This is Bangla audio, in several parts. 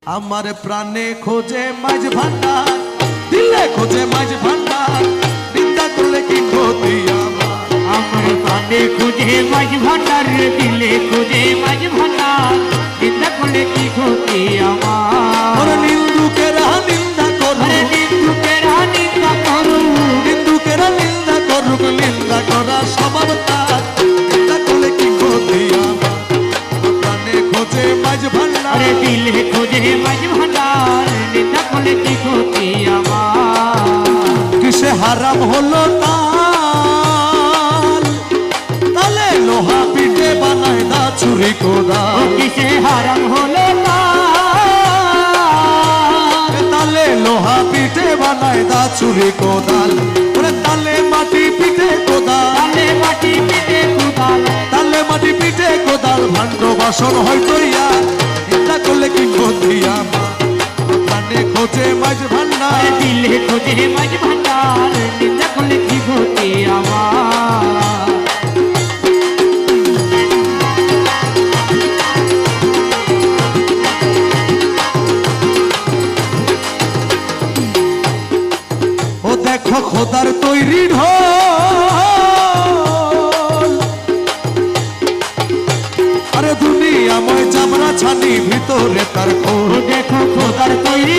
আমার প্রাণে খোঁজে মাঝ ভান্ডার, দিলে খোঁজে মাঝ ভান্ডার, নিন্দা করলে কি ক্ষতি আমার। আমার প্রাণে খোঁজে মাঝ ভান্ডার, দিলে খোঁজে মাঝ ভান্ডার, নিন্দা করলে কি ক্ষতি আমার। নিন্দুকেরা নিন্দা করুক, নিন্দুকেরা নিন্দা করুক, নিন্দুকেরা নিন্দা করুক, নিন্দা করা স্বভাব তার, নিন্দা করলে কি ক্ষতি আমার। প্রাণে খোঁজে মাঝ ভান্ডার, দিলে খোঁজে মাঝ ভান্ডার, নিন্দা করলে কি ক্ষতি আমার। কিসে হারাম হলো তাল, তালে লোহা পিঠে বানায় দা ছুরি কোদাল। কিসে হারাম হলো তালে লোহা পিঠে বানায় দা ছুরি কোদাল, ওরে তালে মাটি পিঠে কোদাল, তালে মাটি পিঠে কোদাল, তালে মাটি পিঠে কোদাল, ভাণ্ড বাসন হয়তো ইয়া, চিন্তা করলে কি ক্ষতি আমার। প্রাণে খোঁজে মাঝ ভান্ডার, দিলে খোঁজে মাঝ ভান্ডার, নিন্দা করলে কি ক্ষতি আমার। ও দেখো খোদার তৈরি ঢোল, আরে দুনিয়াময় চামড়া ছানি ভিতরে তার খোল। দেখো খোদার তৈরি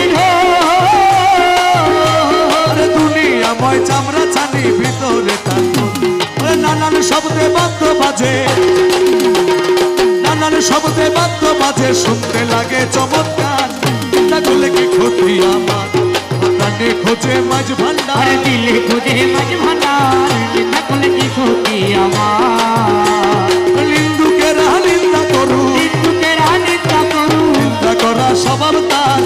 আরে দুনিয়াময় চামড়া ছানি ভিতরে তার খোল। আরে নানান শব্দে বাদ্য বাজে, নানান শব্দে বাদ্য বাজে, শুনতে লাগে চমৎকার, চিন্তা করলে কি ক্ষতি আমার। প্রাণে খোঁজে মাঝ ভান্ডার, দিলে খোঁজে মাঝ ভান্ডার, নিন্দা করলে কি ক্ষতি আমার। নিন্দুকেরা নিন্দা করুক, নিন্দুকেরা নিন্দা করুক, নিন্দা করা স্বভাব তার।